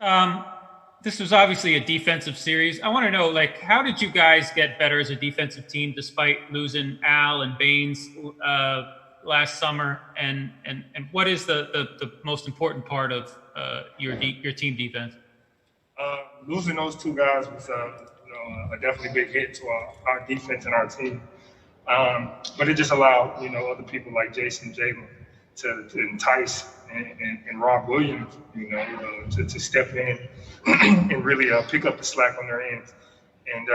Um, this was obviously a defensive series. I want to know, like, how did you guys get better as a defensive team despite losing Al and Baines last summer? And what is the most important part of your team defense? Losing those two guys was a definitely big hit to our defense and our team. But it just allowed, other people like Jason, Jalen to entice and Rob Williams, to step in and really pick up the slack on their ends. And,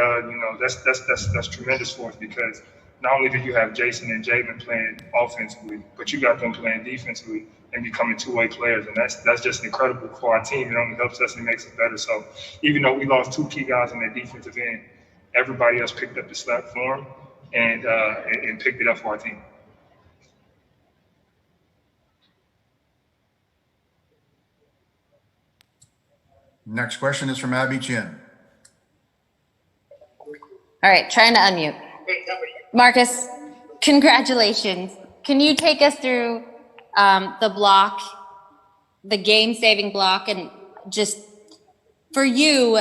that's tremendous for us because not only do you have Jason and Jalen playing offensively, but you got them playing defensively and becoming two-way players. And that's just incredible for our team. It only helps us and makes us better. So even though we lost two key guys on that defensive end, everybody else picked up the slack for them and picked it up for our team. Next question is from Abby Chin. All right, trying to unmute. Marcus, congratulations. Can you take us through the block, the game-saving block, and just for you,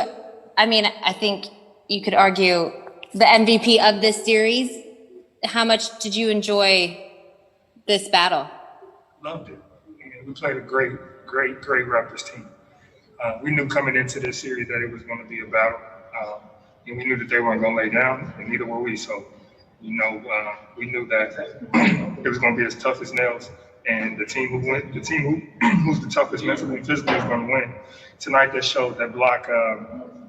I mean, I think you could argue the MVP of this series. How much did you enjoy this battle? Loved it. We played a great Raptors team. We knew coming into this series that it was going to be a battle. And we knew that they weren't going to lay down, and neither were we. So, we knew that it was going to be as tough as nails. And the team who's the toughest mentally and physically is going to win. Tonight, that showed that block.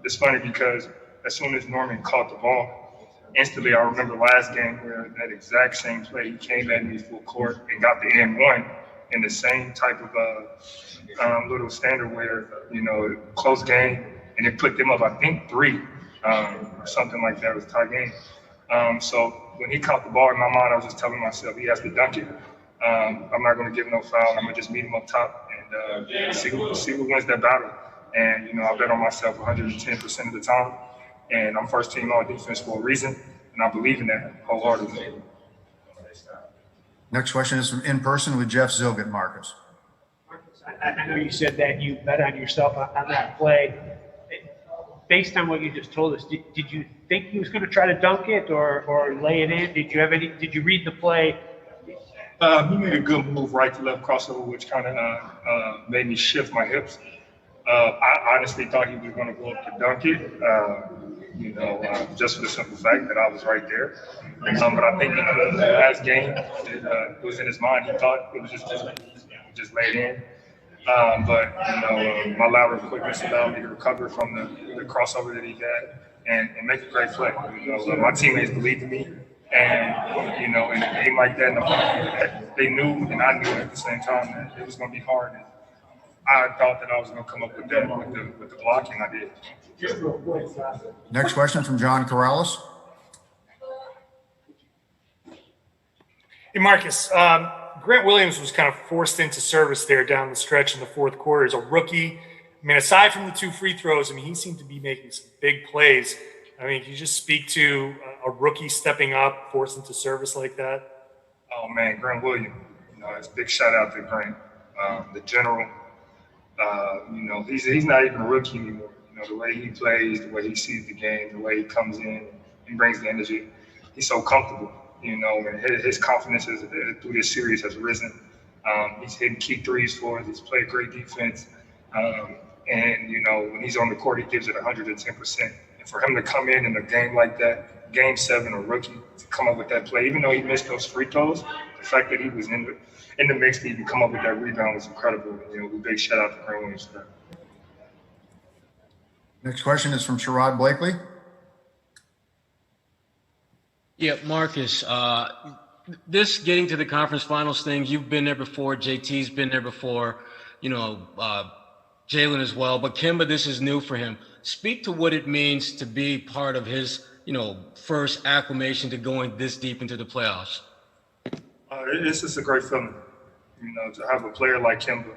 It's funny because as soon as Norman caught the ball, instantly I remember last game where that exact same play, he came at me full court and got the N1 in the same type of little standard where, close game, and it put them up, I think, 3 or something like that. It was a tie game. So when he caught the ball in my mind, I was just telling myself he has to dunk it. I'm not going to give no foul. I'm going to just meet him up top and see who wins that battle. And, I bet on myself 110% of the time. And I'm first team all defense for a reason. And I believe in that wholeheartedly. Next question is from In Person with Jeff Zilgett. Marcus. I know you said that you bet on yourself on that play. Based on what you just told us, did you think he was going to try to dunk it or lay it in? Did you read the play? He made a good move right to left crossover, which kind of made me shift my hips. I honestly thought he was going to go up to dunk it, just for the simple fact that I was right there. But I think in the last game, it was in his mind. He thought it was just laid in. But my lateral quickness allowed me to recover from the crossover that he had and make a great play. My teammates believed in me. And, in a game like that, they knew and I knew at the same time that it was going to be hard. And I thought that I was going to come up with that with the block, and I did. Next question from John Corrales. Hey, Marcus. Grant Williams was kind of forced into service there down the stretch in the fourth quarter as a rookie. I mean, aside from the 2 free throws, he seemed to be making some big plays. Can you just speak to a rookie stepping up, forced into service like that? Oh, man, Grant Williams. It's a big shout out to Grant, the general. He's not even a rookie anymore. The way he plays, the way he sees the game, the way he comes in and brings the energy. He's so comfortable, and his confidence through this series has risen. He's hitting key threes for us. He's played great defense. And, when he's on the court, he gives it 110%. And for him to come in a game like that, Game 7, a rookie, to come up with that play, even though he missed those free throws, the fact that he was in the mix to even come up with that rebound was incredible. Big shout out to Grant Williams for that. Next question is from Sherrod Blakely. Yeah, Marcus, this getting to the conference finals thing, you've been there before. JT's been there before, Jalen as well. But Kemba, this is new for him. Speak to what it means to be part of his, first acclimation to going this deep into the playoffs. It's just a great feeling, to have a player like Kemba,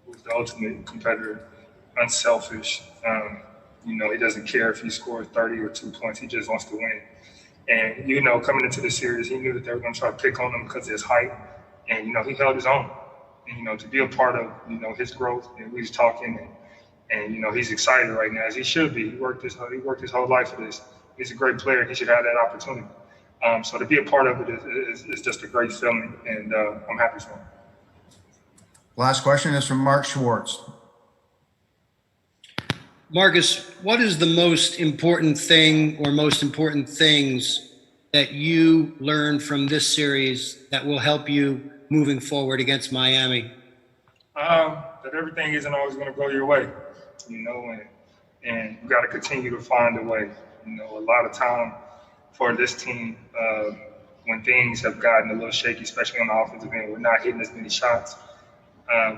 who's the ultimate competitor, unselfish. He doesn't care if he scores 30 or 2 points. He just wants to win. And, coming into the series, he knew that they were going to try to pick on him because of his height. And, he held his own. And, to be a part of, his growth, and we was talking, And he's excited right now, as he should be. He worked his whole life for this. He's a great player. He should have that opportunity. So to be a part of it is just a great feeling, and I'm happy for him. Last question is from Mark Schwartz. Marcus, what is the most important thing or most important things that you learned from this series that will help you moving forward against Miami? That everything isn't always going to go your way, and you got to continue to find a way. A lot of time for this team, when things have gotten a little shaky, especially on the offensive end, we're not hitting as many shots.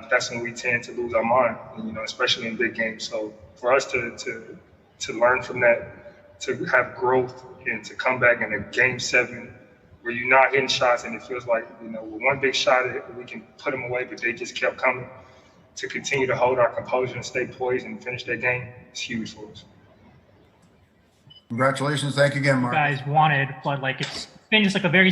That's when we tend to lose our mind, especially in big games. So for us to learn from that, to have growth, and to come back in a game 7 where you're not hitting shots and it feels like, with one big shot, we can put them away, but they just kept coming. To continue to hold our composure and stay poised and finish that game is huge for us. Congratulations. Thank you again, Mark. Guys wanted, but it's been just a very